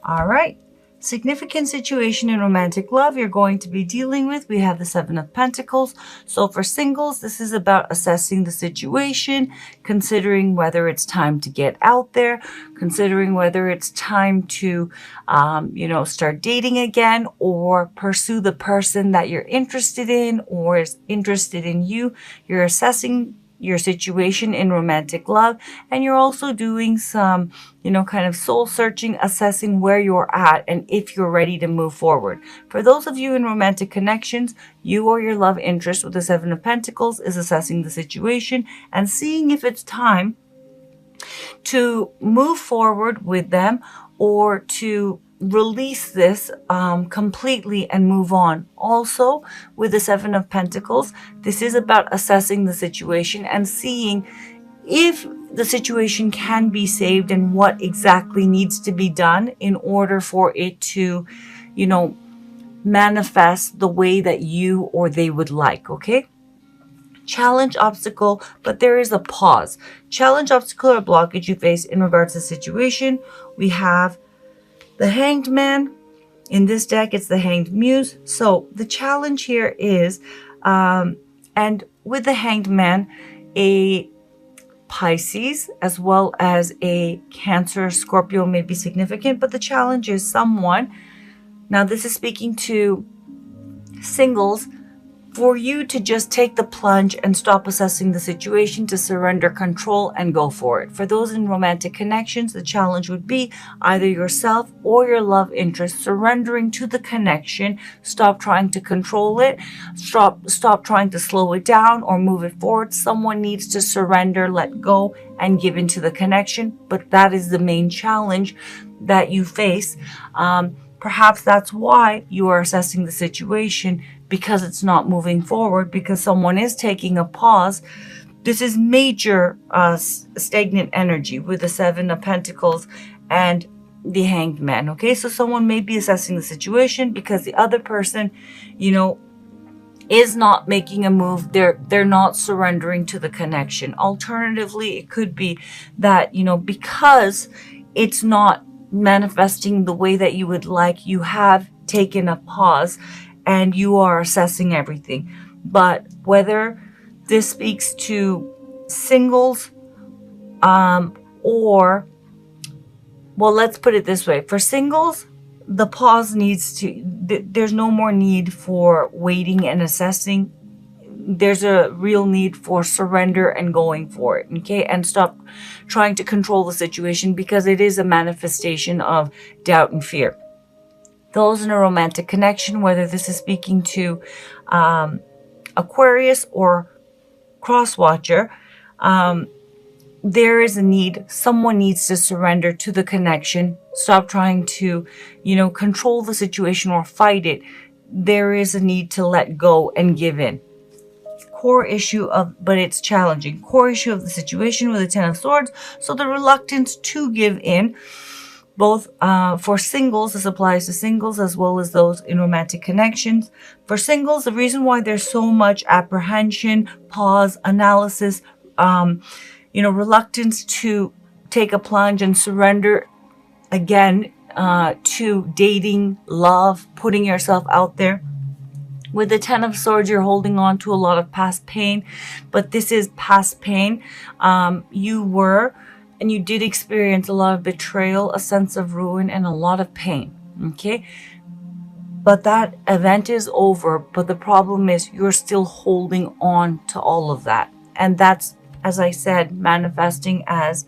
All right. Significant situation in romantic love you're going to be dealing with. We have the Seven of Pentacles. So for singles, this is about assessing the situation, considering whether it's time to get out there, considering whether it's time to, start dating again or pursue the person that you're interested in or is interested in you. You're assessing your situation in romantic love, and you're also doing some kind of soul searching, assessing where you're at and if you're ready to move forward. For those of you in romantic connections, you or your love interest with the Seven of Pentacles is assessing the situation and seeing if it's time to move forward with them or to release this completely and move on. Also, with the Seven of Pentacles, this is about assessing the situation and seeing if the situation can be saved and what exactly needs to be done in order for it to, manifest the way that you or they would like, okay? Challenge, obstacle, but there is a pause. Challenge, obstacle, or blockage you face in regards to the situation. We have the Hanged Man. In this deck, it's the Hanged Muse. So the challenge here is, and with the Hanged Man, a Pisces as well as a Cancer, Scorpio may be significant, but the challenge is someone, now this is speaking to singles, for you to just take the plunge and stop assessing the situation, to surrender control and go for it. For those in romantic connections, the challenge would be either yourself or your love interest surrendering to the connection. Stop trying to control it. Stop trying to slow it down or move it forward. Someone needs to surrender, let go, and give into the connection. But that is the main challenge that you face. Perhaps that's why you are assessing the situation, because it's not moving forward, because someone is taking a pause. This is major stagnant energy with the Seven of Pentacles and the Hanged Man, okay? So someone may be assessing the situation because the other person, is not making a move. They're not surrendering to the connection. Alternatively, it could be that, because it's not manifesting the way that you would like, you have taken a pause and you are assessing everything. But whether this speaks to singles or, well, let's put it this way. For singles, the pause needs to, there's no more need for waiting and assessing. There's a real need for surrender and going for it, okay? And stop trying to control the situation, because it is a manifestation of doubt and fear. Those in a romantic connection, whether this is speaking to Aquarius or Crosswatcher, there is a need. Someone needs to surrender to the connection. Stop trying to, control the situation or fight it. There is a need to let go and give in. Core issue but it's challenging. Core issue of the situation with the Ten of Swords. So the reluctance to give in, both for singles, this applies to singles as well as those in romantic connections. For singles, the reason why there's so much apprehension, pause, analysis, reluctance to take a plunge and surrender again to dating, love, putting yourself out there. With the Ten of Swords, you're holding on to a lot of past pain, but this is past pain. You did experience a lot of betrayal, a sense of ruin, and a lot of pain, okay? But that event is over, but the problem is you're still holding on to all of that. And that's, as I said, manifesting as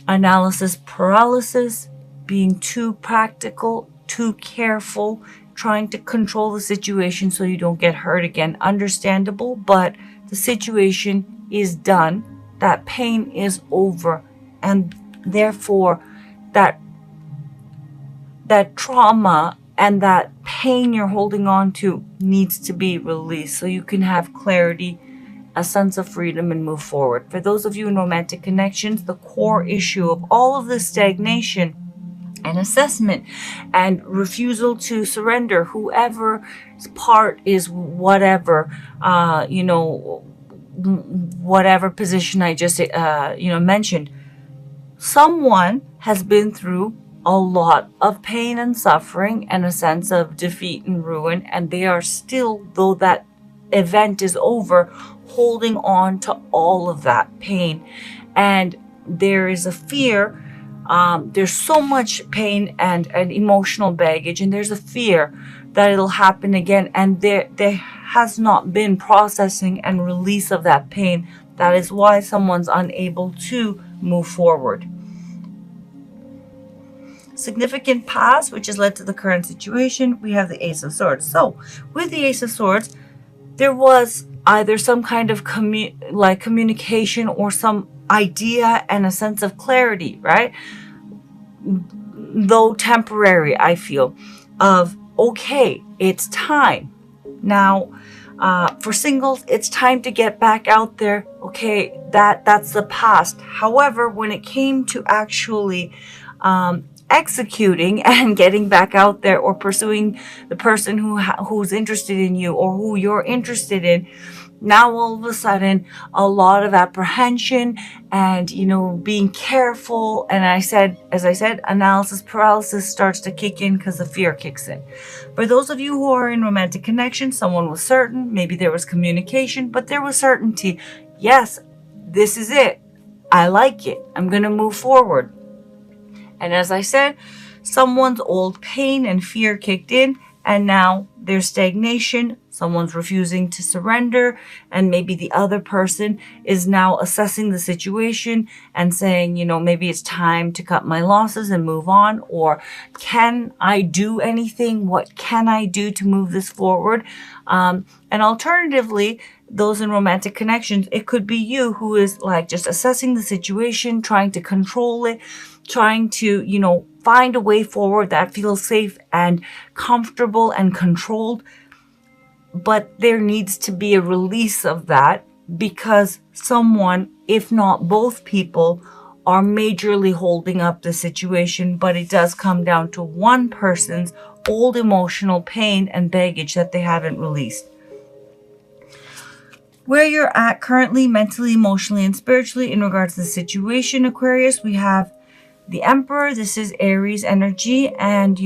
analysis paralysis, being too practical, too careful, trying to control the situation so you don't get hurt again. Understandable, but the situation is done. That pain is over, and therefore that trauma and that pain you're holding on to needs to be released so you can have clarity, a sense of freedom, and move forward. For those of you in romantic connections, the core issue of all of this stagnation and assessment and refusal to surrender, whoever's part is whatever, whatever position I just, mentioned. Someone has been through a lot of pain and suffering and a sense of defeat and ruin, and they are still, though that event is over, holding on to all of that pain. And there is a fear, there's so much pain and emotional baggage, and there's a fear that it'll happen again, and there has not been processing and release of that pain. That is why someone's unable to move forward. Significant past, which has led to the current situation, we have the Ace of Swords. So with the Ace of Swords, there was either some kind of communication or some idea and a sense of clarity, right? Though temporary, I feel, of okay, it's time now. For singles, it's time to get back out there. Okay, that's the past. However, when it came to actually executing and getting back out there, or pursuing the person who's interested in you, or who you're interested in, now all of a sudden a lot of apprehension and being careful, and as I said, analysis paralysis starts to kick in because the fear kicks in. For those of you who are in romantic connection, someone was certain, maybe there was communication, but there was certainty. Yes, this is it, I like it, I'm gonna move forward. And as I said, someone's old pain and fear kicked in, and now there's stagnation. Someone's refusing to surrender, and maybe the other person is now assessing the situation and saying, maybe it's time to cut my losses and move on, or can I do anything? What can I do to move this forward? And alternatively, those in romantic connections, it could be you who is like just assessing the situation, trying to control it, trying to, find a way forward that feels safe and comfortable and controlled. But there needs to be a release of that, because someone, if not both people, are majorly holding up the situation. But it does come down to one person's old emotional pain and baggage that they haven't released. Where you're at currently, mentally, emotionally, and spiritually in regards to the situation, Aquarius, we have the Emperor. This is Aries energy, and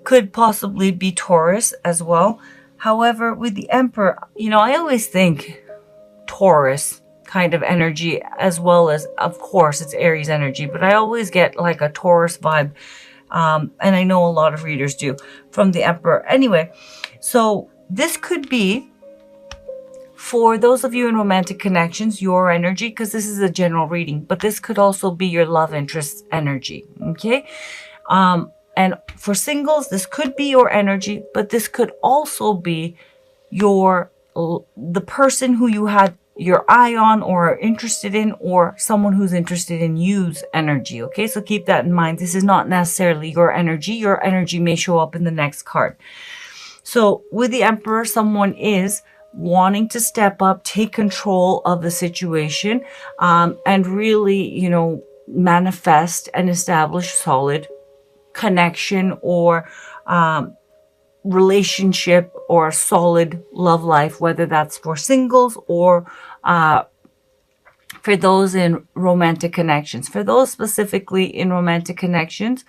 could possibly be Taurus as well. However, with the Emperor, I always think Taurus kind of energy, as well as, of course, it's Aries energy, but I always get like a Taurus vibe, and I know a lot of readers do, from the Emperor. Anyway, so this could be, for those of you in romantic connections, your energy, because this is a general reading, but this could also be your love interest energy, okay? And for singles, this could be your energy, but this could also be the person who you had your eye on or are interested in, or someone who's interested in you's energy, okay? So keep that in mind. This is not necessarily your energy. Your energy may show up in the next card. So with the Emperor, someone is wanting to step up, take control of the situation, and really, manifest and establish solid connection or relationship or solid love life, whether that's for singles or for those in romantic connections. For those specifically in romantic connections,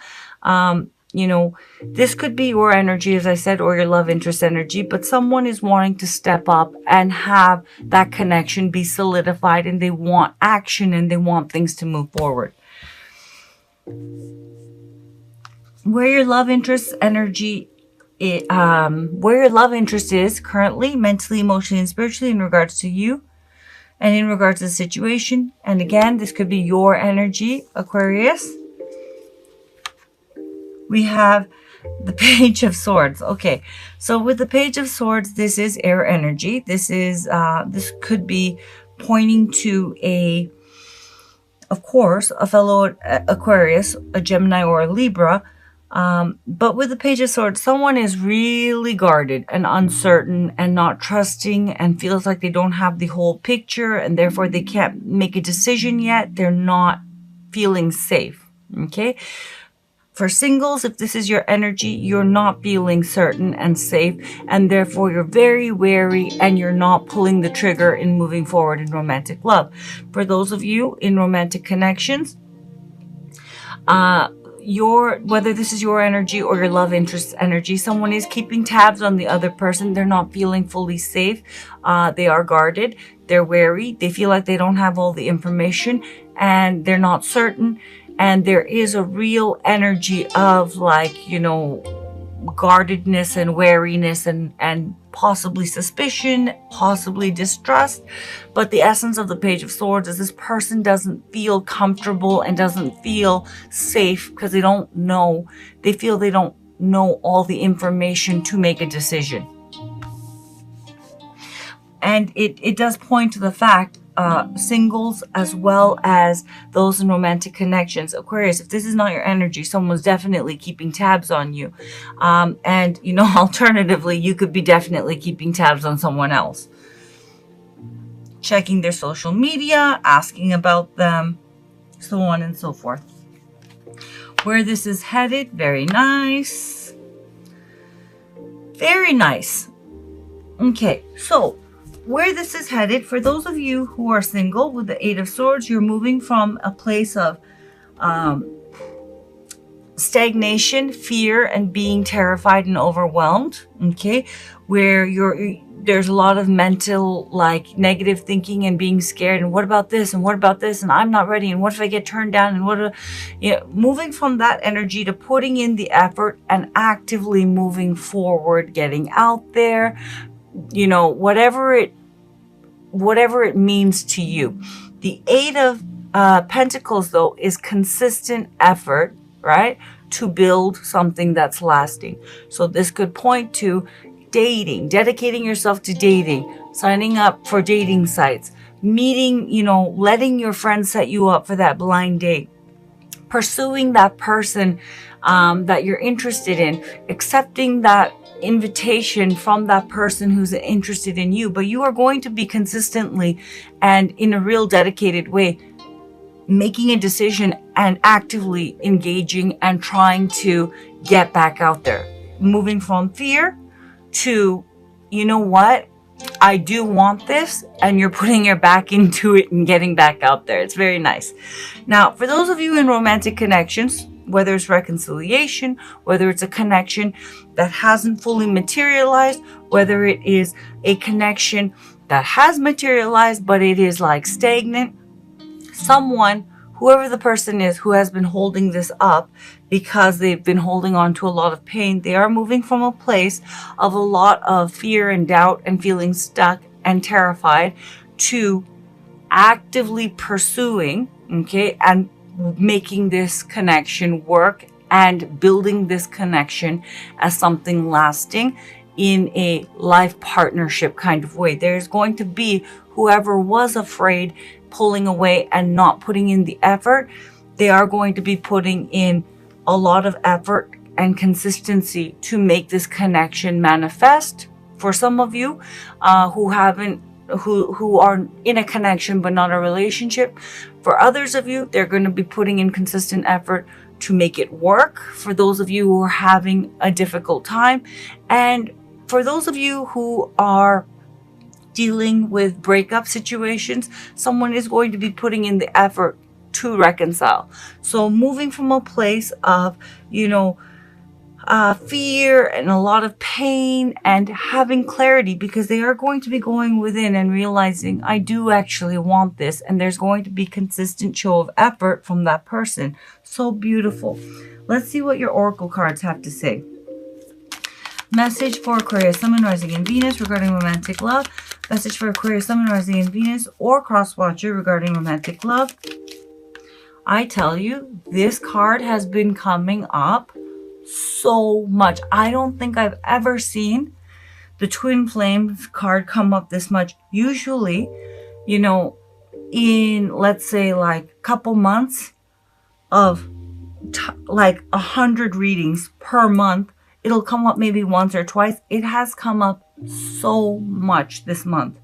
this could be your energy, as I said, or your love interest energy, but someone is wanting to step up and have that connection be solidified, and they want action and they want things to move forward. Where your love interest energy, where your love interest is currently, mentally, emotionally, and spiritually, in regards to you and in regards to the situation. And again, this could be your energy, Aquarius. We have the Page of Swords. Okay, so with the Page of Swords, this is air energy. This could be pointing to of course, a fellow Aquarius, a Gemini, or a Libra. But with the Page of Swords, someone is really guarded and uncertain and not trusting and feels like they don't have the whole picture, and therefore they can't make a decision yet. They're not feeling safe, okay? For singles, if this is your energy, you're not feeling certain and safe, and therefore you're very wary and you're not pulling the trigger in moving forward in romantic love. For those of you in romantic connections, whether this is your energy or your love interest's energy, someone is keeping tabs on the other person. They're not feeling fully safe. They are guarded. They're wary. They feel like they don't have all the information and they're not certain. And there is a real energy of like, you know, guardedness and wariness and possibly suspicion, possibly distrust. But the essence of the Page of Swords is this person doesn't feel comfortable and doesn't feel safe because they don't know. They feel they don't know all the information to make a decision. And it does point to the fact, singles as well as those in romantic connections. Aquarius, if this is not your energy, someone's definitely keeping tabs on you. And, you know, alternatively, you could be definitely keeping tabs on someone else. Checking their social media, asking about them, so on and so forth. Where this is headed, very nice. Very nice. Okay, so where this is headed, for those of you who are single with the Eight of Swords, you're moving from a place of stagnation, fear, and being terrified and overwhelmed, okay, where there's a lot of mental, like, negative thinking and being scared, and what about this, and what about this, and I'm not ready, and what if I get turned down, and you know, moving from that energy to putting in the effort and actively moving forward, getting out there, you know, whatever it means to you. The Eight of Pentacles, though, is consistent effort, right, to build something that's lasting. So this could point to dating, dedicating yourself to dating, signing up for dating sites, meeting, you know, letting your friends set you up for that blind date, pursuing that person that you're interested in, accepting that invitation from that person who's interested in you. But you are going to be consistently and in a real dedicated way making a decision and actively engaging and trying to get back out there, moving from fear to, you know what, I do want this, and you're putting your back into it and getting back out there. It's very nice. Now, for those of you in romantic connections, whether it's reconciliation, whether it's a connection that hasn't fully materialized, whether it is a connection that has materialized, but it is like stagnant, someone, whoever the person is who has been holding this up because they've been holding on to a lot of pain, they are moving from a place of a lot of fear and doubt and feeling stuck and terrified to actively pursuing, okay, and making this connection work and building this connection as something lasting in a life partnership kind of way. There's going to be whoever was afraid, pulling away and not putting in the effort, they are going to be putting in a lot of effort and consistency to make this connection manifest. For some of you who are in a connection but not a relationship, for others of you, they're going to be putting in consistent effort to make it work. For those of you who are having a difficult time, and for those of you who are dealing with breakup situations, someone is going to be putting in the effort to reconcile. So moving from a place of, you know, fear and a lot of pain and having clarity, because they are going to be going within and realizing, I do actually want this, and there's going to be consistent show of effort from that person. So beautiful. Let's see what your oracle cards have to say. Message for Aquarius, Sun, Moon, Rising, and Venus regarding romantic love. Message for Aquarius, Sun, Moon, Rising, and Venus or Cross Watcher regarding romantic love. I tell you, this card has been coming up so much. I don't think I've ever seen the Twin Flames card come up this much. Usually, you know, in, let's say, like a couple months of like 100 readings per month, it'll come up maybe once or twice. It has come up so much this month.